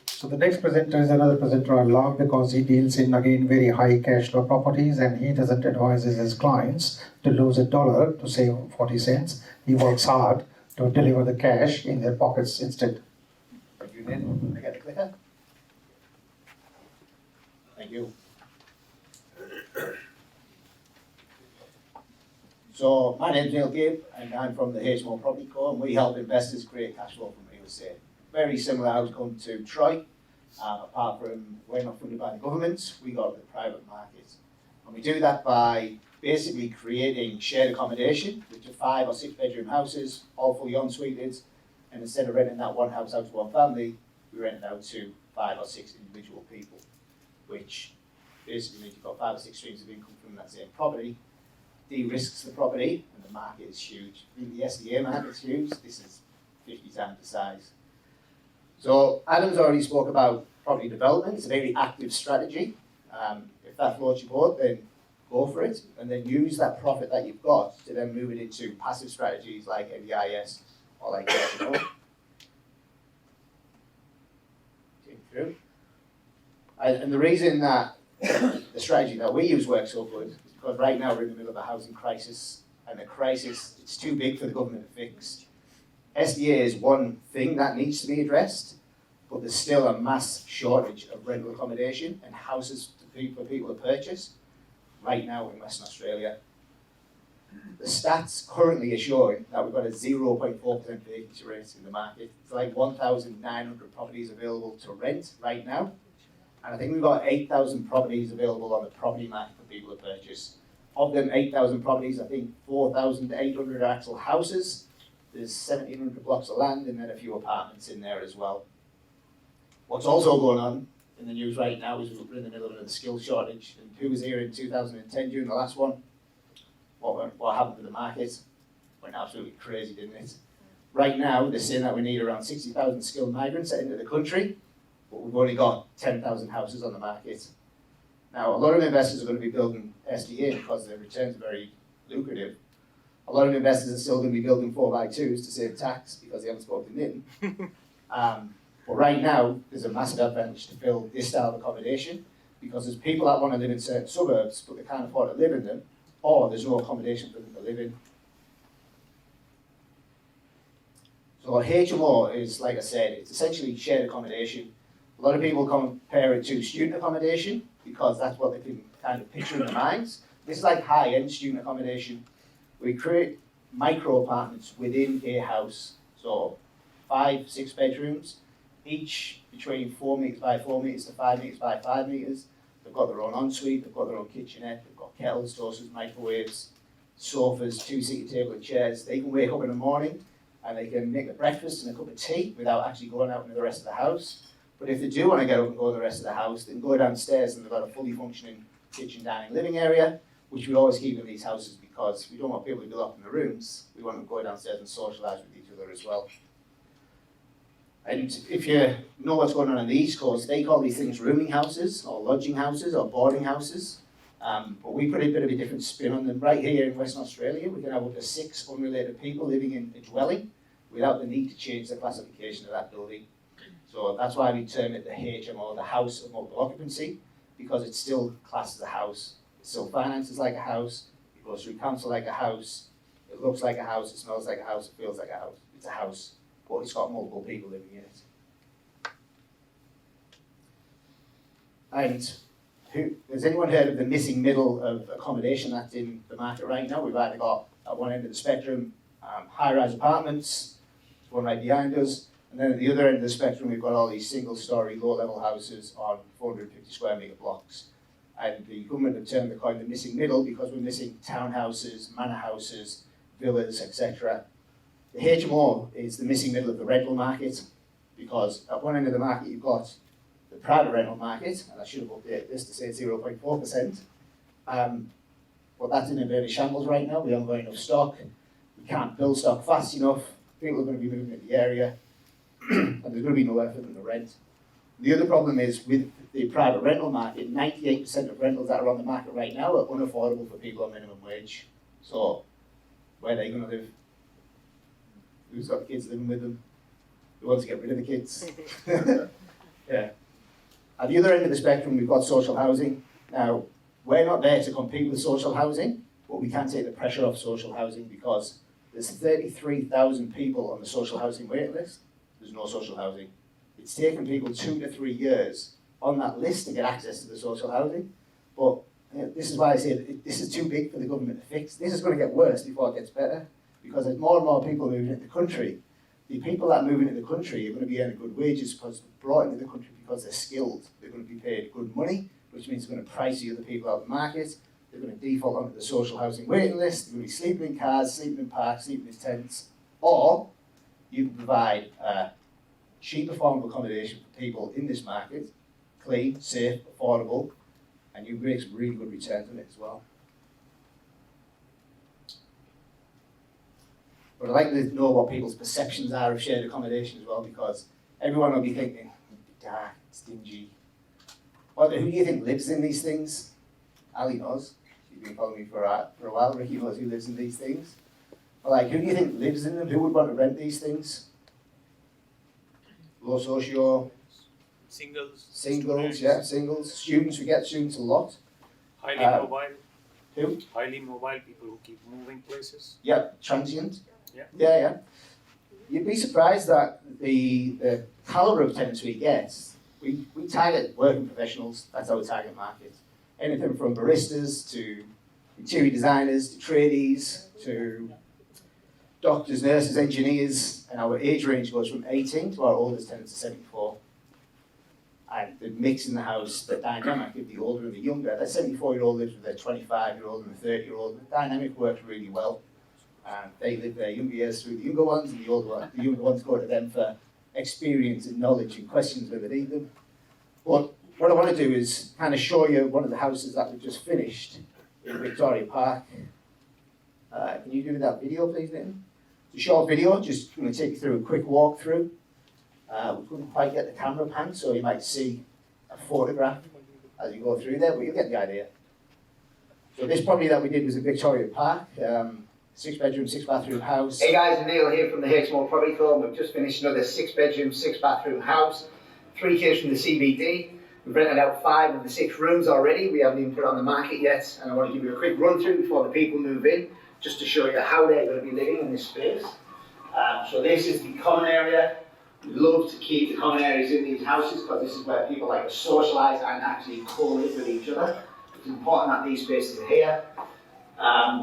So the next presenter is another presenter I love because he deals in, again, very high cash flow properties, and he doesn't advise his clients to lose $1 to save 40 cents. He works hard to deliver the cash in their pockets instead. Thank you, Lynn. I get the clicker. Thank you. So my name's Neil Gibb, and I'm from the HMO Property Co, and we help investors create cash flow from real estate. Very similar outcome to Troy, apart from we're not funded by the government, we go to the private market. And we do that by basically creating shared accommodation, which are 5 or 6 bedroom houses, all fully en-suited, and instead of renting that one house out to one family, we rent it out to 5 or 6 individual people, which basically means you've got 5 or 6 streams of income from that same property. De-risks the property, and the market is huge. The SDA market is huge. This is 50 times the size. So Adam's already spoke about property development. It's a very active strategy. If that floats your boat, then go for it, and then use that profit that you've got to then move it into passive strategies like NDIS or like HMO. Through. And the reason that the strategy that we use works so good is because right now we're in the middle of a housing crisis, and the crisis, it's too big for the government to fix. SDA is one thing that needs to be addressed, but there's still a mass shortage of rental accommodation and houses for people to purchase right now in Western Australia. The stats currently are showing that we've got a 0.4% vacancy rate in the market. It's like 1,900 properties available to rent right now. And I think we've got 8,000 properties available on the property market for people to purchase. Of them 8,000 properties, I think 4,800 are actual houses. There's 1,700 blocks of land and then a few apartments in there as well. What's also going on in the news right now is we're in the middle of a skills shortage. And who was here in 2010 during the last one? What happened to the market? Went absolutely crazy, didn't it? Right now, they're saying that we need around 60,000 skilled migrants into the country, but we've only got 10,000 houses on the market. Now, a lot of investors are going to be building SDA because their returns are very lucrative. A lot of investors are still going to be building 4x2s to save tax because they haven't spoken in. But right now, there's a massive advantage to build this style of accommodation because there's people that want to live in certain suburbs, but they can't afford to live in them, or there's no accommodation for them to live in. So HMO is, like I said, it's essentially shared accommodation. A lot of people compare it to student accommodation because that's what they can kind of picture in their minds. This is like high-end student accommodation. We create micro apartments within a house. So 5, 6 bedrooms, each between 4 meters by 4 meters to 5 meters by 5 meters. They've got their own ensuite, they've got their own kitchenette, they've got kettles, toasters, microwaves, sofas, 2-seater table and chairs. They can wake up in the morning and they can make a breakfast and a cup of tea without actually going out into the rest of the house. But if they do want to get up and go in the rest of the house, they can go downstairs and they've got a fully functioning kitchen, dining, living area, which we always keep in these houses because we don't want people to be locked in the rooms. We want them to go downstairs and socialise with each other as well. And if you know what's going on the East Coast, they call these things rooming houses or lodging houses or boarding houses. But we put a bit of a different spin on them. Right here in Western Australia, we can have up to 6 unrelated people living in a dwelling without the need to change the classification of that building. So that's why we term it the HMO, the House of Multiple Occupancy, because it's still classed as a house. It still finances like a house, it goes through council like a house, it looks like a house, it smells like a house, it feels like a house. It's a house, but it's got multiple people living in it. And has anyone heard of the missing middle of accommodation that's in the market right now? We've either got at one end of the spectrum high-rise apartments, one right behind us, and then at the other end of the spectrum we've got all these single-storey, low-level houses on 450 square metre blocks. And the government have termed the coin the missing middle because we're missing townhouses, manor houses, villas, etc. The HMO is the missing middle of the rental market because at one end of the market you've got the private rental market, and I should have updated this to say 0.4%. But that's in a bit of shambles right now. We haven't got enough stock. We can't build stock fast enough. People are going to be moving in the area, and there's going to be nowhere for them to rent. The other problem is with the private rental market, 98% of rentals that are on the market right now are unaffordable for people on minimum wage. So, where are they going to live? Who's got kids living with them? We want to get rid of the kids. Yeah. At the other end of the spectrum, we've got social housing. Now, we're not there to compete with social housing, but we can take the pressure off social housing because there's 33,000 people on the social housing waiting list. There's no social housing. It's taken people 2 to 3 years on that list to get access to the social housing. But this is why I say this is too big for the government to fix. This is going to get worse before it gets better, because as more and more people moving into the country, the people that move into the country are going to be earning good wages because they're brought into the country because they're skilled. They're going to be paid good money, which means they're going to price the other people out of the market. They're going to default onto the social housing waiting list. They're going to be sleeping in cars, sleeping in parks, sleeping in tents. Or you can provide a cheaper form of accommodation for people in this market, clean, safe, affordable, and you make some really good returns on it as well. But I'd like to know what people's perceptions are of shared accommodation as well, because everyone will be thinking, dark, it's dingy. Who do you think lives in these things? Ali knows. She's been following me for a while. Ricky knows who lives in these things. But who do you think lives in them? Who would want to rent these things? Low socio. Singles. Singles, yeah, singles. Students, we get students a lot. Highly mobile. Who? Highly mobile people who keep moving places. Yeah, transient. Yeah. Yeah. You'd be surprised that the calibre of tenants we get, we target working professionals, that's our target market. Anything from baristas to interior designers to tradies to doctors, nurses, engineers, and our age range goes from 18 to our oldest tenants are 74. And the mix in the house, the dynamic of the older and the younger, that 74-year-old lives with their 25-year-old and the 30-year-old, the dynamic works really well. And they live their younger years through the younger ones, and the younger ones go to them for experience and knowledge and questions when they need them. But what I want to do is kind of show you one of the houses that we've just finished in Victoria Park. Can you do that video, please, Nathan? It's a short video, just going to take you through a quick walkthrough. We couldn't quite get the camera pan, so you might see a photograph as you go through there, but you'll get the idea. So this property that we did was in Victoria Park, 6-bedroom, 6-bathroom house. Hey guys, Neil here from the HMO Property Club. We've just finished another 6-bedroom, 6-bathroom house, 3 kids from the CBD. We've rented out 5 of the 6 rooms already. We haven't even put it on the market yet, and I want to give you a quick run through before the people move in, just to show you how they're going to be living in this space. So this is the common area. We love to keep the common areas in these houses because this is where people like to socialise and actually co-live with each other. It's important that these spaces are here.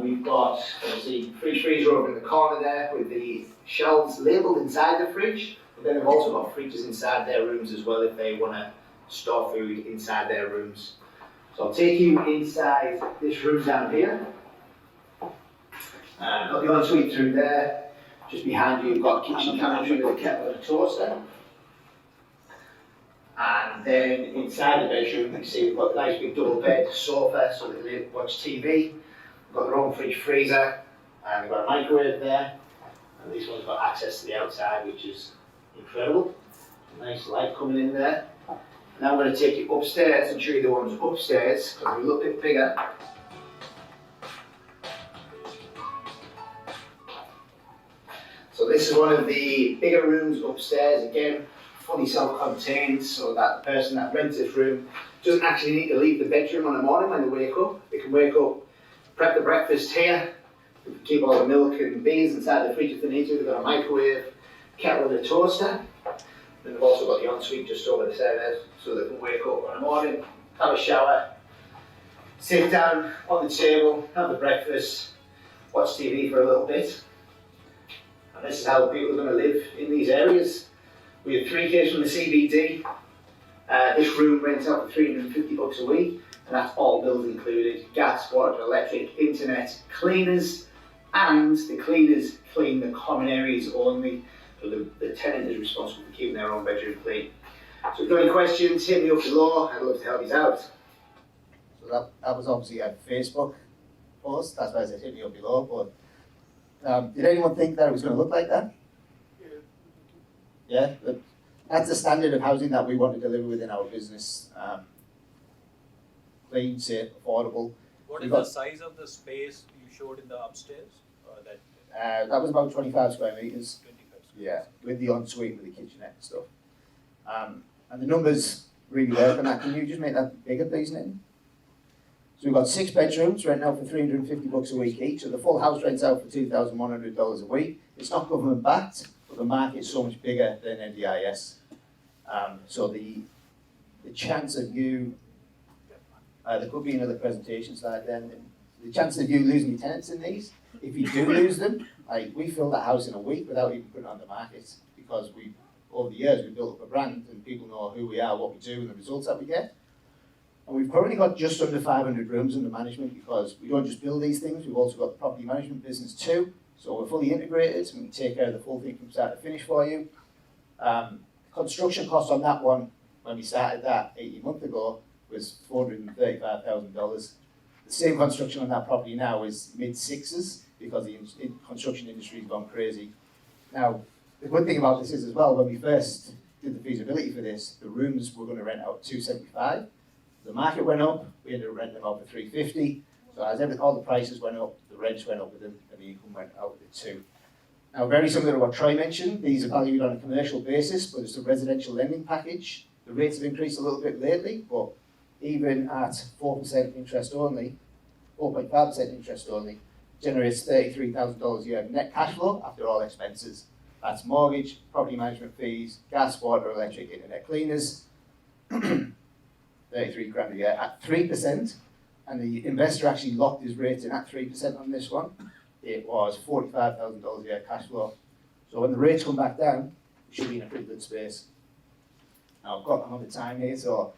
We've got, obviously, fridge freezer over in the corner there with the shelves labelled inside the fridge. But then we've also got fridges inside their rooms as well if they want to store food inside their rooms. So I'll take you inside this room down here. Got the ensuite through there. Just behind you, you've got kitchen cabinetry with a kettle and a toaster. And then inside the bedroom, you can see we've got a nice big double bed, sofa, so they can watch TV. We've got their own fridge freezer, and we've got a microwave there. And this one's got access to the outside, which is incredible. Nice light coming in there. Now I'm going to take you upstairs and show you the ones upstairs, because they're a little bit bigger. So this is one of the bigger rooms upstairs, again, fully self-contained, so that the person that rents this room doesn't actually need to leave the bedroom on the morning when they wake up. They can wake up, prep the breakfast here, we can keep all the milk and beans inside the fridge if they need to. They've got a microwave, kettle and a toaster. Then they've also got the ensuite just over the side there, so they can wake up in the morning, have a shower, sit down on the table, have the breakfast, watch TV for a little bit. And this is how people are going to live in these areas. We have 3 kids from the CBD. This room rents out for $350 a week, and that's all bills included: gas, water, electric, internet, cleaners, and the cleaners clean the common areas only. So the tenant is responsible for keeping their own bedroom clean. So if you've got any questions, hit me up below. I'd love to help you out. So that was obviously a Facebook post. That's why I said hit me up below. But did anyone think that it was going to look like that? Yeah. That's the standard of housing that we want to deliver within our business. Clean, safe, affordable. What is the size of the space you showed in the upstairs? That was about 25 square meters. 25 square. Yeah, with the ensuite, with the kitchenette and stuff. And the numbers really work on that. Can you just make that bigger, please, Nitin? So we've got 6 bedrooms renting out for $350 a week each. So the full house rents out for $2,100 a week. It's not government backed, but the market's so much bigger than NDIS. So the chance of you, there could be another presentation slide then. The chance of you losing your tenants in these, if you do lose them, like we filled that house in a week without even putting it on the market, because over the years we built up a brand and people know who we are, what we do and the results that we get. And we've currently got just under 500 rooms under management, because we don't just build these things, we've also got the property management business too. So we're fully integrated and we take care of the full thing from start to finish for you. Construction costs on that one, when we started that 18 months ago, was $435,000. The same construction on that property now is mid-sixes, because the construction industry has gone crazy. Now, the good thing about this is as well, when we first did the feasibility for this, the rooms were going to rent out $275. The market went up, we ended up renting them out for $350. So as all the prices went up, the rents went up with them, and the income went out with it too. Now, very similar to what Troy mentioned, these are valued on a commercial basis, but it's a residential lending package. The rates have increased a little bit lately, but even at 4% interest only, 4.5% interest only, generates $33,000 a year net cash flow after all expenses. That's mortgage, property management fees, gas, water, electric, internet cleaners. 33 grand a year at 3%, and the investor actually locked his rate in at 3% on this one. It was $45,000 a year cash flow. So when the rates come back down, we should be in a pretty good space. Now I've got another time here, so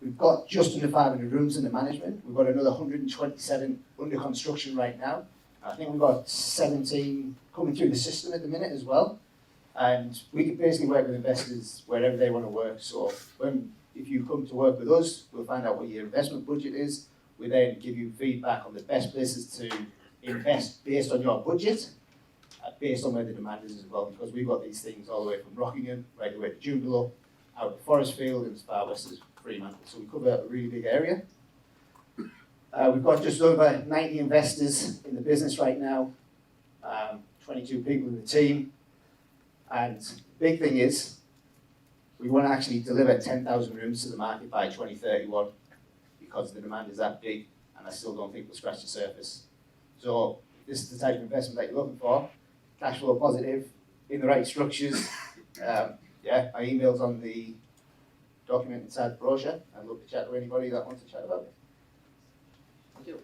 we've got just under 500 rooms under management. We've got another 127 under construction right now. I think we've got 17 coming through the system at the minute as well. And we can basically work with investors wherever they want to work. So if you come to work with us, we'll find out what your investment budget is. We then give you feedback on the best places to invest based on your budget, based on where the demand is as well, because we've got these things all the way from Rockingham, right the way to Joondalup, out to Forestfield, and as far west as Fremantle. So we cover a really big area. We've got just over 90 investors in the business right now, 22 people in the team. And the big thing is, we want to actually deliver 10,000 rooms to the market by 2031, because the demand is that big, and I still don't think we'll scratch the surface. So this is the type of investment that you're looking for, cash flow positive, in the right structures. Yeah, my email's on the document inside the brochure. I'd love to chat to anybody that wants to chat about it. Thank you.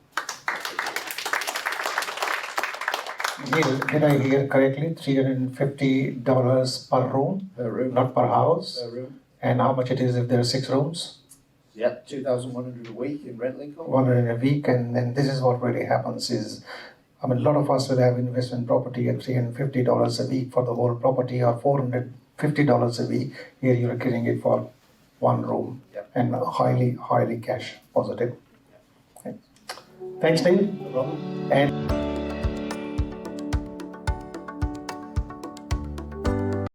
Neil, did I hear correctly? $350 per room, Per room. not per house? Per room. And how much it is if there are 6 rooms? Yep, $2,100 a week in rental income. 100 a week, and then this is what really happens is, a lot of us will have investment property at $350 a week for the whole property, or $450 a week. Here you're getting it for 1 room. Yep. And highly cash positive. Okay. Thanks, Neil. No problem. And